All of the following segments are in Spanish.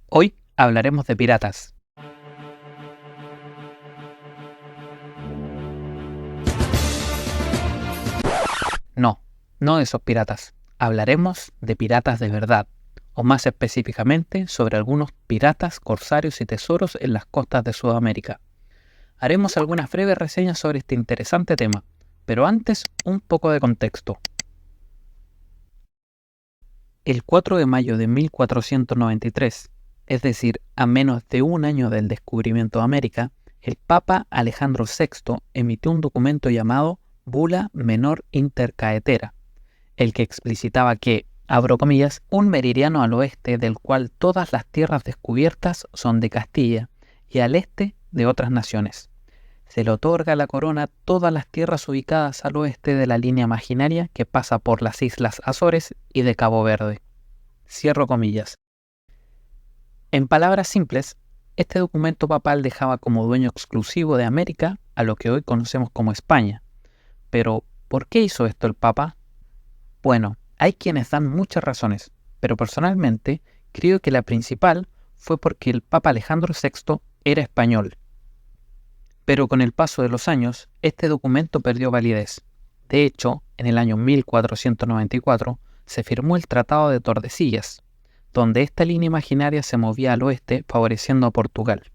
Hoy hablaremos de piratas. No de esos piratas. Hablaremos de piratas de verdad, o más específicamente sobre algunos piratas, corsarios y tesoros en las costas de Sudamérica. Haremos algunas breves reseñas sobre este interesante tema, pero antes un poco de contexto. El 4 de mayo de 1493, es decir, a menos de un año del descubrimiento de América, el Papa Alejandro VI emitió un documento llamado Bula Menor Intercaetera, el que explicitaba que, abro comillas, un meridiano al oeste del cual todas las tierras descubiertas son de Castilla y al este de otras naciones. Se le otorga a la corona todas las tierras ubicadas al oeste de la línea imaginaria que pasa por las Islas Azores y de Cabo Verde. Cierro comillas. En palabras simples, este documento papal dejaba como dueño exclusivo de América a lo que hoy conocemos como España. Pero, ¿por qué hizo esto el Papa? Bueno, hay quienes dan muchas razones, pero personalmente creo que la principal fue porque el Papa Alejandro VI era español. Pero con el paso de los años, este documento perdió validez. De hecho, en el año 1494 se firmó el Tratado de Tordesillas, donde esta línea imaginaria se movía al oeste favoreciendo a Portugal.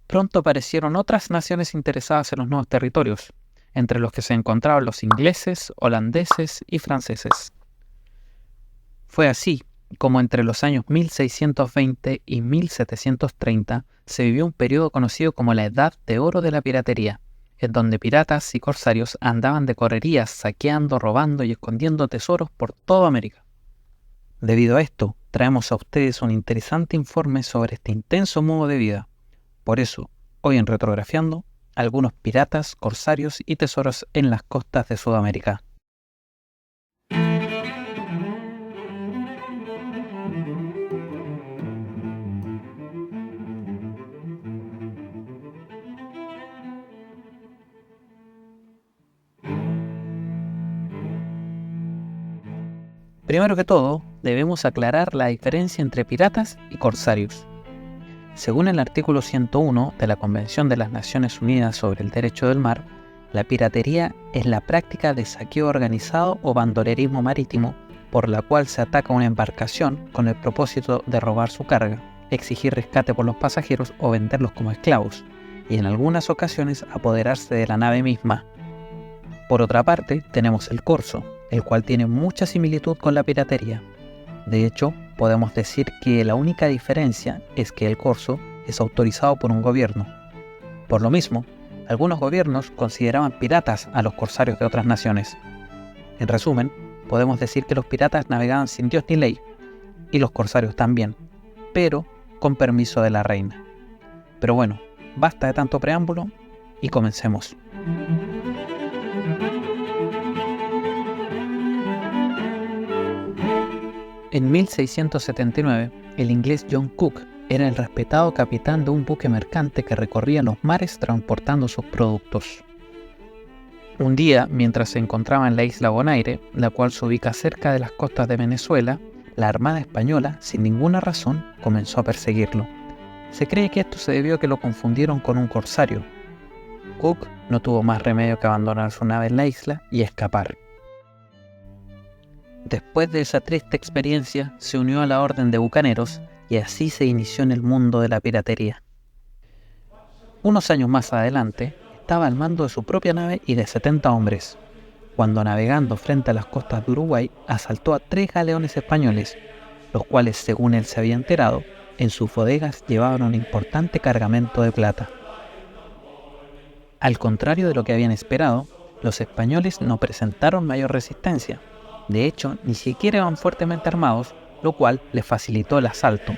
Pronto aparecieron otras naciones interesadas en los nuevos territorios, entre los que se encontraban los ingleses, holandeses y franceses. Fue así como entre los años 1620 y 1730 se vivió un periodo conocido como la Edad de Oro de la Piratería, en donde piratas y corsarios andaban de correrías saqueando, robando y escondiendo tesoros por toda América. Debido a esto, traemos a ustedes un interesante informe sobre este intenso modo de vida. Por eso, hoy en Retrografiando, algunos piratas, corsarios y tesoros en las costas de Sudamérica. Primero que todo, debemos aclarar la diferencia entre piratas y corsarios. Según el artículo 101 de la Convención de las Naciones Unidas sobre el Derecho del Mar, la piratería es la práctica de saqueo organizado o bandolerismo marítimo por la cual se ataca una embarcación con el propósito de robar su carga, exigir rescate por los pasajeros o venderlos como esclavos, y en algunas ocasiones apoderarse de la nave misma. Por otra parte, tenemos el corso, el cual tiene mucha similitud con la piratería. De hecho, podemos decir que la única diferencia es que el corso es autorizado por un gobierno. Por lo mismo, algunos gobiernos consideraban piratas a los corsarios de otras naciones. En resumen, podemos decir que los piratas navegaban sin Dios ni ley, y los corsarios también, pero con permiso de la reina. Pero bueno, basta de tanto preámbulo y comencemos. En 1679, el inglés John Cook era el respetado capitán de un buque mercante que recorría los mares transportando sus productos. Un día, mientras se encontraba en la isla Bonaire, la cual se ubica cerca de las costas de Venezuela, la Armada Española, sin ninguna razón, comenzó a perseguirlo. Se cree que esto se debió a que lo confundieron con un corsario. Cook no tuvo más remedio que abandonar su nave en la isla y escapar. Después de esa triste experiencia, se unió a la Orden de Bucaneros y así se inició en el mundo de la piratería. Unos años más adelante, estaba al mando de su propia nave y de 70 hombres, cuando navegando frente a las costas de Uruguay, asaltó a 3 galeones españoles, los cuales, según él se había enterado, en sus bodegas llevaban un importante cargamento de plata. Al contrario de lo que habían esperado, los españoles no presentaron mayor resistencia. De hecho, ni siquiera iban fuertemente armados, lo cual les facilitó el asalto.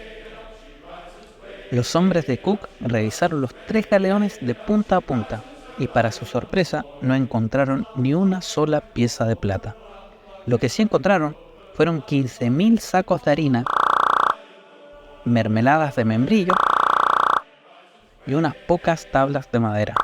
Los hombres de Cook revisaron los 3 galeones de punta a punta y para su sorpresa no encontraron ni una sola pieza de plata. Lo que sí encontraron fueron 15.000 sacos de harina, mermeladas de membrillo y unas pocas tablas de madera.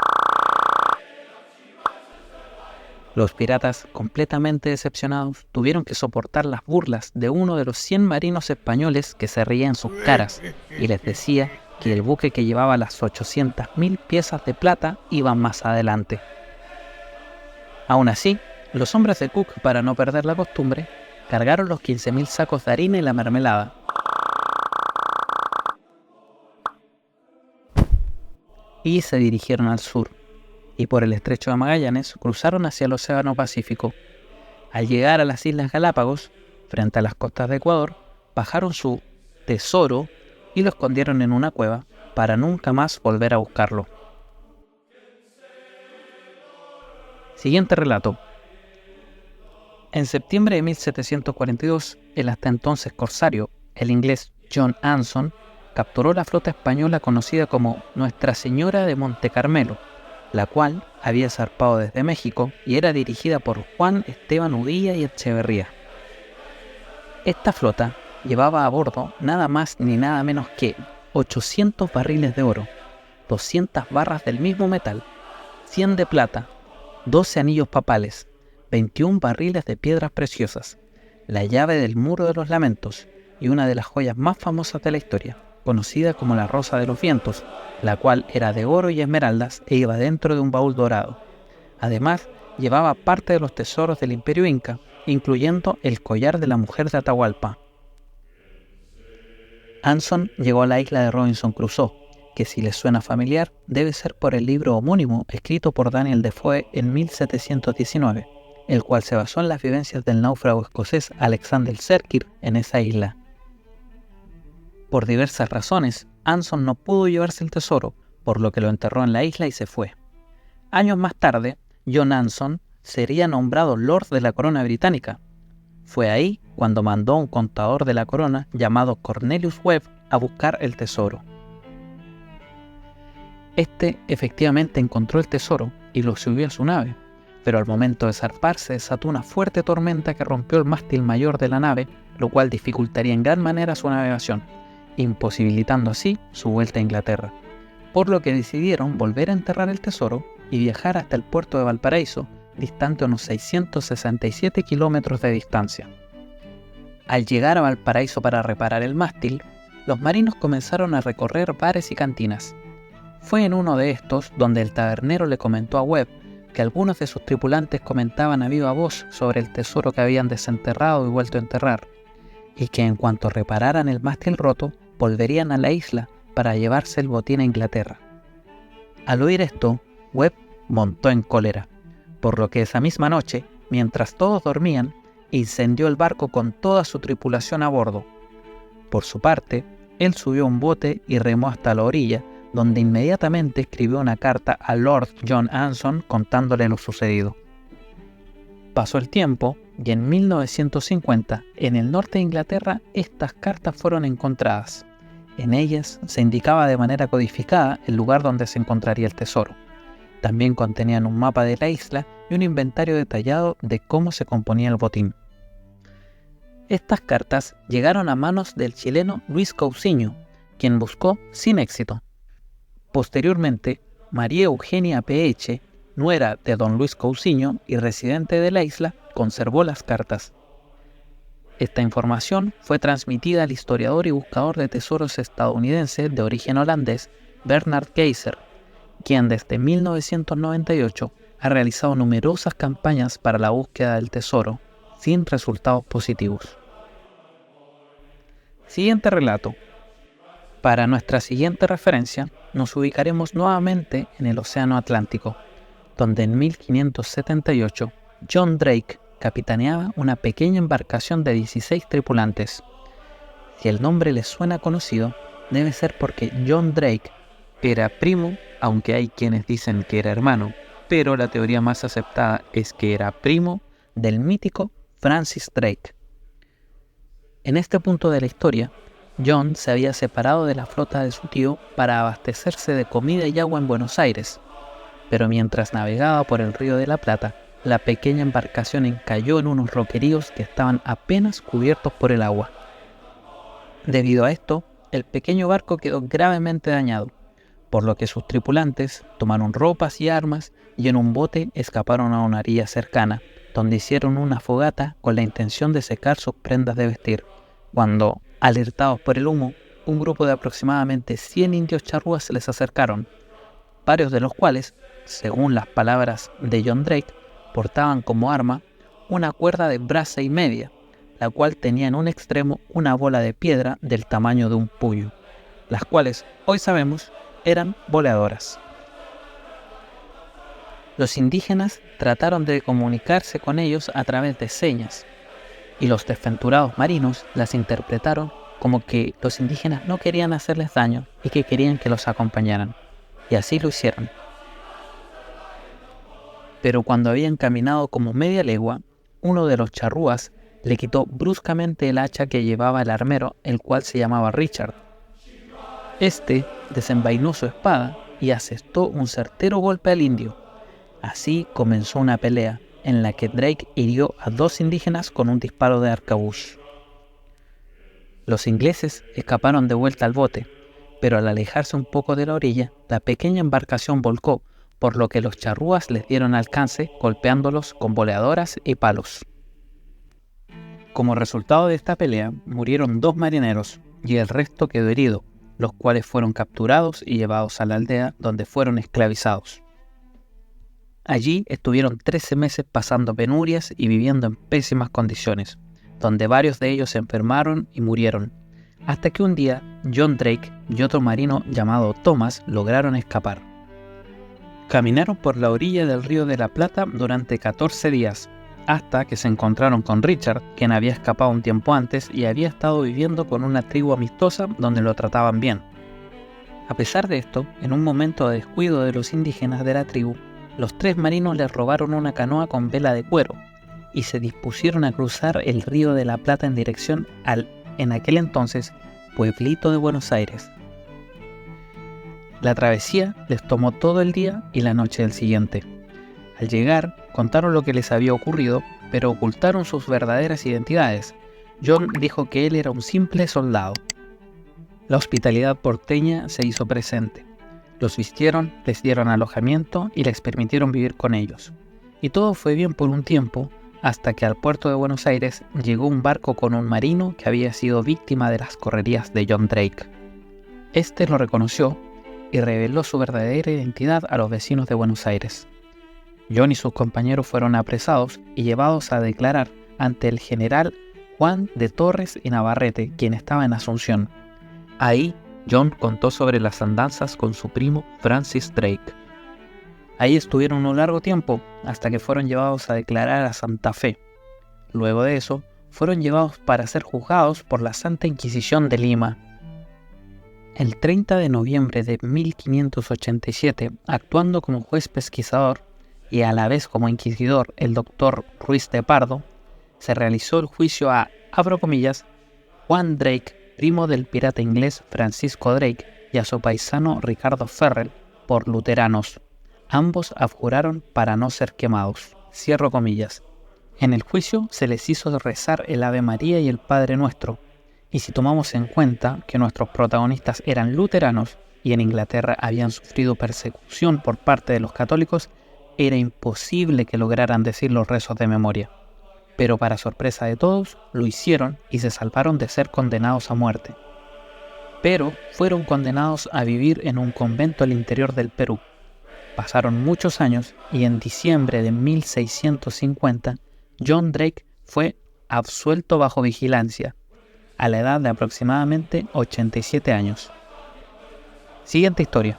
Los piratas, completamente decepcionados, tuvieron que soportar las burlas de uno de los 100 marinos españoles que se reía en sus caras y les decía que el buque que llevaba las 800.000 piezas de plata iba más adelante. Aún así, los hombres de Cook, para no perder la costumbre, cargaron los 15.000 sacos de harina y la mermelada. Y se dirigieron al sur, y por el estrecho de Magallanes cruzaron hacia el Océano Pacífico. Al llegar a las Islas Galápagos, frente a las costas de Ecuador, bajaron su tesoro y lo escondieron en una cueva para nunca más volver a buscarlo. Siguiente relato. En septiembre de 1742, el hasta entonces corsario, el inglés John Anson, capturó la flota española conocida como Nuestra Señora de Monte Carmelo, la cual había zarpado desde México y era dirigida por Juan Esteban Udilla y Echeverría. Esta flota llevaba a bordo nada más ni nada menos que 800 barriles de oro, 200 barras del mismo metal, 100 de plata, 12 anillos papales, 21 barriles de piedras preciosas, la llave del Muro de los Lamentos y una de las joyas más famosas de la historia, conocida como la Rosa de los Vientos, la cual era de oro y esmeraldas e iba dentro de un baúl dorado. Además, llevaba parte de los tesoros del Imperio Inca, incluyendo el collar de la mujer de Atahualpa. Anson llegó a la isla de Robinson Crusoe, que si les suena familiar, debe ser por el libro homónimo escrito por Daniel Defoe en 1719, el cual se basó en las vivencias del náufrago escocés Alexander Selkirk en esa isla. Por diversas razones, Anson no pudo llevarse el tesoro, por lo que lo enterró en la isla y se fue. Años más tarde, John Anson sería nombrado Lord de la Corona Británica. Fue ahí cuando mandó a un contador de la corona llamado Cornelius Webb a buscar el tesoro. Este efectivamente encontró el tesoro y lo subió a su nave, pero al momento de zarpar se desató una fuerte tormenta que rompió el mástil mayor de la nave, lo cual dificultaría en gran manera su navegación, imposibilitando así su vuelta a Inglaterra, por lo que decidieron volver a enterrar el tesoro y viajar hasta el puerto de Valparaíso, distante unos 667 kilómetros de distancia. Al llegar a Valparaíso para reparar el mástil, los marinos comenzaron a recorrer bares y cantinas. Fue en uno de estos donde el tabernero le comentó a Webb que algunos de sus tripulantes comentaban a viva voz sobre el tesoro que habían desenterrado y vuelto a enterrar, y que en cuanto repararan el mástil roto, volverían a la isla para llevarse el botín a Inglaterra. Al oír esto, Webb montó en cólera, por lo que esa misma noche, mientras todos dormían, incendió el barco con toda su tripulación a bordo. Por su parte, él subió a un bote y remó hasta la orilla, donde inmediatamente escribió una carta a Lord John Anson contándole lo sucedido. Pasó el tiempo y en 1950, en el norte de Inglaterra, estas cartas fueron encontradas. En ellas se indicaba de manera codificada el lugar donde se encontraría el tesoro. También contenían un mapa de la isla y un inventario detallado de cómo se componía el botín. Estas cartas llegaron a manos del chileno Luis Cousiño, quien buscó sin éxito. Posteriormente, María Eugenia P.H., nuera de don Luis Cousiño y residente de la isla, conservó las cartas. Esta información fue transmitida al historiador y buscador de tesoros estadounidense de origen holandés Bernard Keiser, quien desde 1998 ha realizado numerosas campañas para la búsqueda del tesoro, sin resultados positivos. Siguiente relato. Para nuestra siguiente referencia, nos ubicaremos nuevamente en el Océano Atlántico, donde en 1578 John Drake capitaneaba una pequeña embarcación de 16 tripulantes. Si el nombre les suena conocido, debe ser porque John Drake era primo, aunque hay quienes dicen que era hermano, pero la teoría más aceptada es que era primo del mítico Francis Drake. En este punto de la historia, John se había separado de la flota de su tío para abastecerse de comida y agua en Buenos Aires, pero mientras navegaba por el río de la Plata, la pequeña embarcación encalló en unos roqueríos que estaban apenas cubiertos por el agua. Debido a esto, el pequeño barco quedó gravemente dañado, por lo que sus tripulantes tomaron ropas y armas y en un bote escaparon a una orilla cercana, donde hicieron una fogata con la intención de secar sus prendas de vestir, cuando, alertados por el humo, un grupo de aproximadamente 100 indios charrúas se les acercaron, varios de los cuales, según las palabras de John Drake, portaban como arma una cuerda de brasa y media, la cual tenía en un extremo una bola de piedra del tamaño de un puño, las cuales, hoy sabemos, eran boleadoras. Los indígenas trataron de comunicarse con ellos a través de señas, y los desventurados marinos las interpretaron como que los indígenas no querían hacerles daño y que querían que los acompañaran, y así lo hicieron. Pero cuando habían caminado como media legua, uno de los charrúas le quitó bruscamente el hacha que llevaba el armero, el cual se llamaba Richard. Este desenvainó su espada y asestó un certero golpe al indio. Así comenzó una pelea en la que Drake hirió a 2 indígenas con un disparo de arcabuz. Los ingleses escaparon de vuelta al bote, pero al alejarse un poco de la orilla, la pequeña embarcación volcó, por lo que los charrúas les dieron alcance golpeándolos con boleadoras y palos. Como resultado de esta pelea, murieron 2 marineros y el resto quedó herido, los cuales fueron capturados y llevados a la aldea donde fueron esclavizados. Allí estuvieron 13 meses pasando penurias y viviendo en pésimas condiciones, donde varios de ellos se enfermaron y murieron, hasta que un día John Drake y otro marino llamado Thomas lograron escapar. Caminaron por la orilla del río de la Plata durante 14 días, hasta que se encontraron con Richard, quien había escapado un tiempo antes y había estado viviendo con una tribu amistosa donde lo trataban bien. A pesar de esto, en un momento de descuido de los indígenas de la tribu, los 3 marinos les robaron una canoa con vela de cuero y se dispusieron a cruzar el río de la Plata en dirección al, en aquel entonces, pueblito de Buenos Aires. La travesía les tomó todo el día y la noche del siguiente. Al llegar, contaron lo que les había ocurrido, pero ocultaron sus verdaderas identidades. John dijo que él era un simple soldado. La hospitalidad porteña se hizo presente. Los vistieron, les dieron alojamiento y les permitieron vivir con ellos. Y todo fue bien por un tiempo, hasta que al puerto de Buenos Aires llegó un barco con un marino que había sido víctima de las correrías de John Drake. Este lo reconoció y reveló su verdadera identidad a los vecinos de Buenos Aires. John y sus compañeros fueron apresados y llevados a declarar ante el general Juan de Torres y Navarrete, quien estaba en Asunción. Ahí, John contó sobre las andanzas con su primo Francis Drake. Ahí estuvieron un largo tiempo, hasta que fueron llevados a declarar a Santa Fe. Luego de eso, fueron llevados para ser juzgados por la Santa Inquisición de Lima. El 30 de noviembre de 1587, actuando como juez pesquisador y a la vez como inquisidor el doctor Ruiz de Pardo, se realizó el juicio a, abro comillas, Juan Drake, primo del pirata inglés Francisco Drake, y a su paisano Ricardo Ferrell, por luteranos. Ambos abjuraron para no ser quemados. Cierro comillas. En el juicio se les hizo rezar el Ave María y el Padre Nuestro, y si tomamos en cuenta que nuestros protagonistas eran luteranos y en Inglaterra habían sufrido persecución por parte de los católicos, era imposible que lograran decir los rezos de memoria. Pero para sorpresa de todos, lo hicieron y se salvaron de ser condenados a muerte. Pero fueron condenados a vivir en un convento al interior del Perú. Pasaron muchos años y en diciembre de 1650, John Drake fue absuelto bajo vigilancia, a la edad de aproximadamente 87 años. Siguiente historia.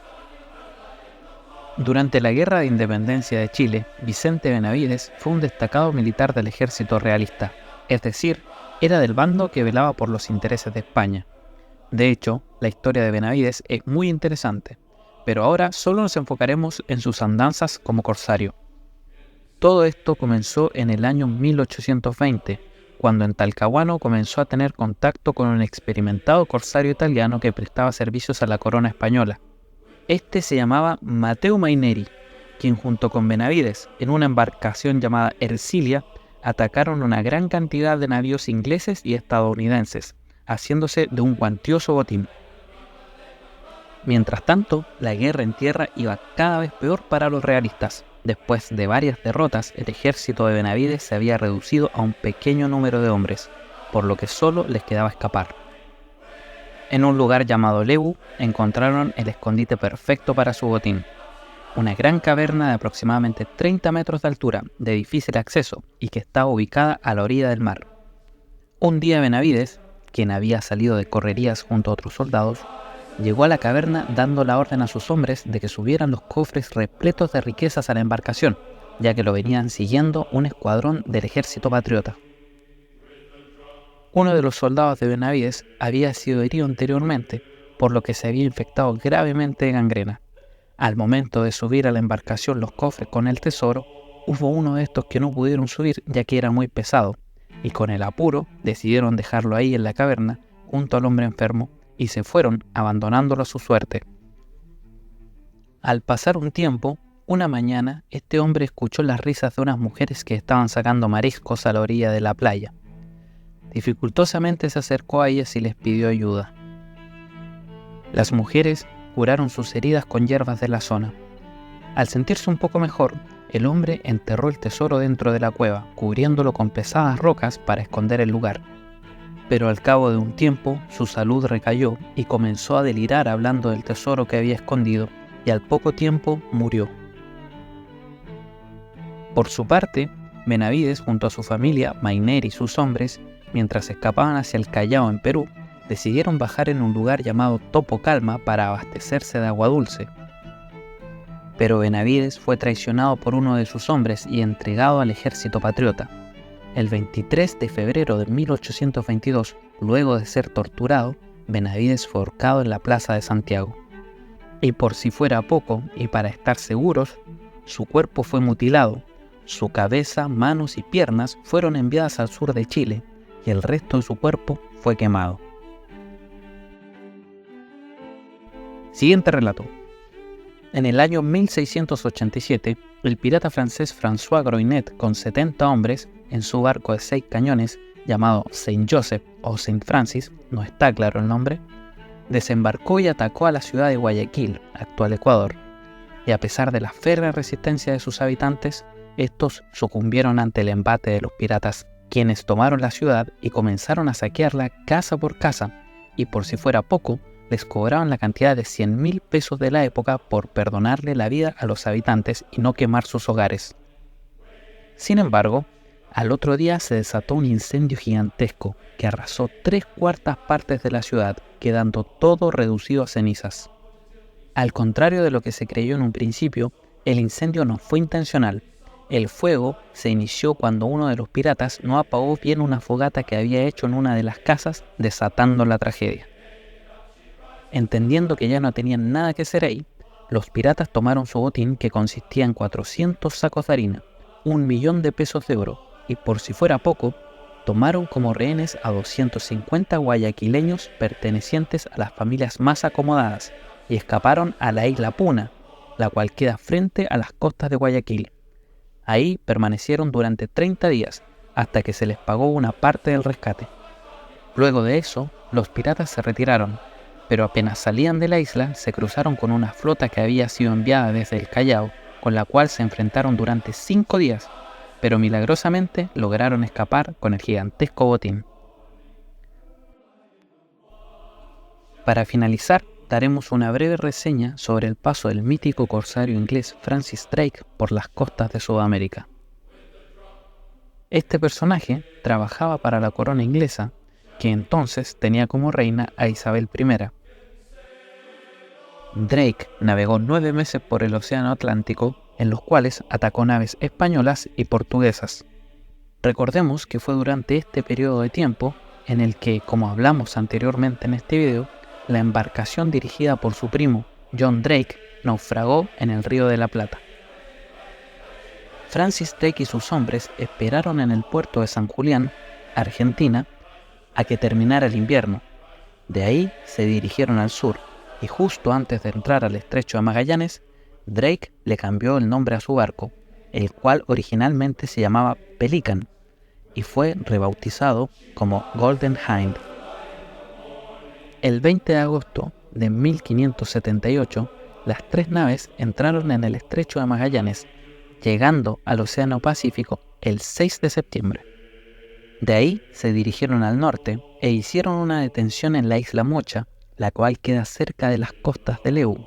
Durante la Guerra de Independencia de Chile, Vicente Benavides fue un destacado militar del ejército realista, es decir, era del bando que velaba por los intereses de España. De hecho, la historia de Benavides es muy interesante, pero ahora solo nos enfocaremos en sus andanzas como corsario. Todo esto comenzó en el año 1820, cuando en Talcahuano comenzó a tener contacto con un experimentado corsario italiano que prestaba servicios a la corona española. Este se llamaba Matteo Maineri, quien junto con Benavides, en una embarcación llamada Ercilia, atacaron una gran cantidad de navíos ingleses y estadounidenses, haciéndose de un cuantioso botín. Mientras tanto, la guerra en tierra iba cada vez peor para los realistas. Después de varias derrotas, el ejército de Benavides se había reducido a un pequeño número de hombres, por lo que solo les quedaba escapar. En un lugar llamado Lebu, encontraron el escondite perfecto para su botín. Una gran caverna de aproximadamente 30 metros de altura, de difícil acceso, y que estaba ubicada a la orilla del mar. Un día Benavides, quien había salido de correrías junto a otros soldados, llegó a la caverna dando la orden a sus hombres de que subieran los cofres repletos de riquezas a la embarcación, ya que lo venían siguiendo un escuadrón del ejército patriota. Uno de los soldados de Benavides había sido herido anteriormente, por lo que se había infectado gravemente de gangrena. Al momento de subir a la embarcación los cofres con el tesoro, hubo uno de estos que no pudieron subir ya que era muy pesado, y con el apuro decidieron dejarlo ahí en la caverna junto al hombre enfermo, y se fueron abandonándolo a su suerte. Al pasar un tiempo, una mañana, este hombre escuchó las risas de unas mujeres que estaban sacando mariscos a la orilla de la playa. Dificultosamente se acercó a ellas y les pidió ayuda. Las mujeres curaron sus heridas con hierbas de la zona. Al sentirse un poco mejor, el hombre enterró el tesoro dentro de la cueva, cubriéndolo con pesadas rocas para esconder el lugar. Pero al cabo de un tiempo, su salud recayó y comenzó a delirar hablando del tesoro que había escondido, y al poco tiempo murió. Por su parte, Benavides, junto a su familia, Mainer y sus hombres, mientras escapaban hacia el Callao en Perú, decidieron bajar en un lugar llamado Topo Calma para abastecerse de agua dulce. Pero Benavides fue traicionado por uno de sus hombres y entregado al ejército patriota. El 23 de febrero de 1822, luego de ser torturado, Benavides fue ahorcado en la plaza de Santiago. Y por si fuera poco, y para estar seguros, su cuerpo fue mutilado, su cabeza, manos y piernas fueron enviadas al sur de Chile, y el resto de su cuerpo fue quemado. Siguiente relato. En el año 1687, el pirata francés François Groinet, con 70 hombres, en su barco de 6 cañones, llamado Saint Joseph o Saint Francis, no está claro el nombre, desembarcó y atacó a la ciudad de Guayaquil, actual Ecuador, y a pesar de la férrea resistencia de sus habitantes, estos sucumbieron ante el embate de los piratas, quienes tomaron la ciudad y comenzaron a saquearla casa por casa, y por si fuera poco, les cobraban la cantidad de 100.000 pesos de la época por perdonarle la vida a los habitantes y no quemar sus hogares. Sin embargo, al otro día se desató un incendio gigantesco que arrasó 3/4 partes de la ciudad, quedando todo reducido a cenizas. Al contrario de lo que se creyó en un principio, el incendio no fue intencional. El fuego se inició cuando uno de los piratas no apagó bien una fogata que había hecho en una de las casas, desatando la tragedia. Entendiendo que ya no tenían nada que hacer ahí, los piratas tomaron su botín, que consistía en 400 sacos de harina, 1.000.000 de pesos de oro, y por si fuera poco, tomaron como rehenes a 250 guayaquileños pertenecientes a las familias más acomodadas y escaparon a la isla Puna, la cual queda frente a las costas de Guayaquil. Ahí permanecieron durante 30 días hasta que se les pagó una parte del rescate. Luego de eso, los piratas se retiraron, pero apenas salían de la isla se cruzaron con una flota que había sido enviada desde el Callao, con la cual se enfrentaron durante 5 días, pero milagrosamente lograron escapar con el gigantesco botín. Para finalizar, daremos una breve reseña sobre el paso del mítico corsario inglés Francis Drake por las costas de Sudamérica. Este personaje trabajaba para la corona inglesa, que entonces tenía como reina a Isabel I. Drake navegó 9 meses por el Océano Atlántico, en los cuales atacó naves españolas y portuguesas. Recordemos que fue durante este periodo de tiempo en el que, como hablamos anteriormente en este video, la embarcación dirigida por su primo, John Drake, naufragó en el Río de la Plata. Francis Drake y sus hombres esperaron en el puerto de San Julián, Argentina, a que terminara el invierno. De ahí se dirigieron al sur, y justo antes de entrar al estrecho de Magallanes, Drake le cambió el nombre a su barco, el cual originalmente se llamaba Pelican, y fue rebautizado como Golden Hind. El 20 de agosto de 1578, las 3 naves entraron en el Estrecho de Magallanes, llegando al Océano Pacífico el 6 de septiembre. De ahí se dirigieron al norte e hicieron una detención en la isla Mocha, la cual queda cerca de las costas de Leeuw.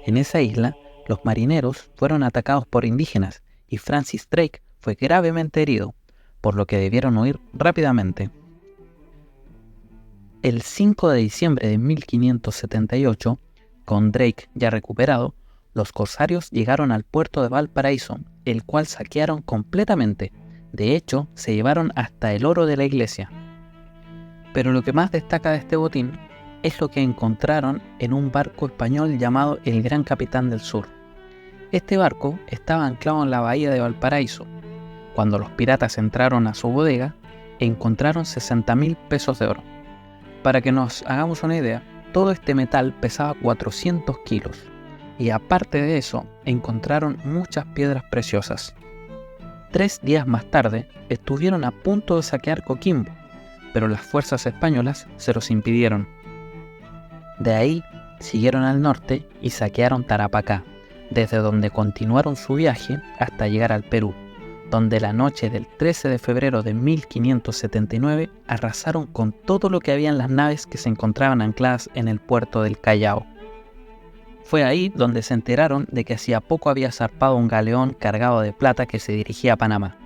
En esa isla, los marineros fueron atacados por indígenas y Francis Drake fue gravemente herido, por lo que debieron huir rápidamente. El 5 de diciembre de 1578, con Drake ya recuperado, los corsarios llegaron al puerto de Valparaíso, el cual saquearon completamente. De hecho, se llevaron hasta el oro de la iglesia. Pero lo que más destaca de este botín es lo que encontraron en un barco español llamado el Gran Capitán del Sur. Este barco estaba anclado en la bahía de Valparaíso. Cuando los piratas entraron a su bodega, encontraron 60.000 pesos de oro. Para que nos hagamos una idea, todo este metal pesaba 400 kilos, y aparte de eso, encontraron muchas piedras preciosas. 3 días más tarde, estuvieron a punto de saquear Coquimbo, pero las fuerzas españolas se los impidieron. De ahí, siguieron al norte y saquearon Tarapacá, desde donde continuaron su viaje hasta llegar al Perú, donde la noche del 13 de febrero de 1579 arrasaron con todo lo que había en las naves que se encontraban ancladas en el puerto del Callao. Fue ahí donde se enteraron de que hacía poco había zarpado un galeón cargado de plata que se dirigía a Panamá.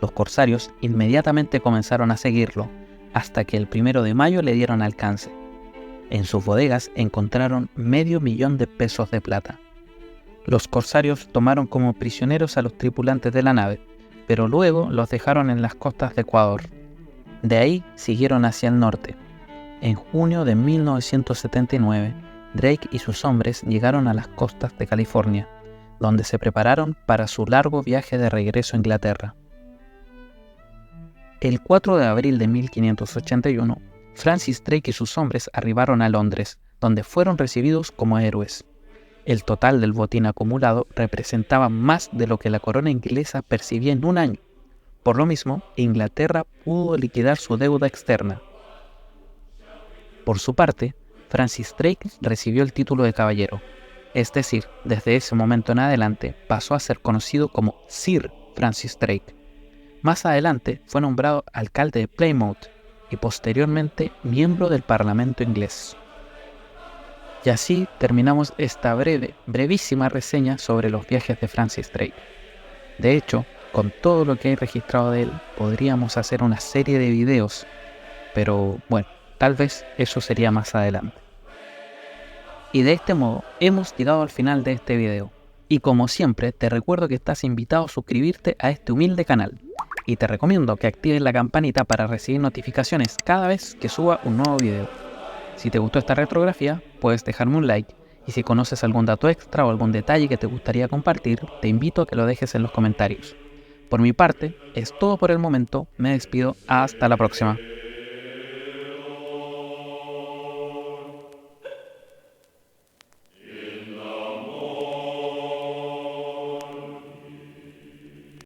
Los corsarios inmediatamente comenzaron a seguirlo, hasta que el 1 de mayo le dieron alcance. En sus bodegas encontraron $500,000 de pesos de plata. Los corsarios tomaron como prisioneros a los tripulantes de la nave, pero luego los dejaron en las costas de Ecuador. De ahí siguieron hacia el norte. En junio de 1979, Drake y sus hombres llegaron a las costas de California, donde se prepararon para su largo viaje de regreso a Inglaterra. El 4 de abril de 1581, Francis Drake y sus hombres arribaron a Londres, donde fueron recibidos como héroes. El total del botín acumulado representaba más de lo que la corona inglesa percibía en un año. Por lo mismo, Inglaterra pudo liquidar su deuda externa. Por su parte, Francis Drake recibió el título de caballero, es decir, desde ese momento en adelante pasó a ser conocido como Sir Francis Drake. Más adelante fue nombrado alcalde de Plymouth y posteriormente miembro del Parlamento inglés. Y así terminamos esta brevísima reseña sobre los viajes de Francis Drake. De hecho, con todo lo que hay registrado de él, podríamos hacer una serie de videos, pero bueno, tal vez eso sería más adelante. Y de este modo, hemos llegado al final de este video. Y como siempre, te recuerdo que estás invitado a suscribirte a este humilde canal. Y te recomiendo que actives la campanita para recibir notificaciones cada vez que suba un nuevo video. Si te gustó esta retrografía, puedes dejarme un like, y si conoces algún dato extra o algún detalle que te gustaría compartir, te invito a que lo dejes en los comentarios. Por mi parte, es todo por el momento, me despido, hasta la próxima.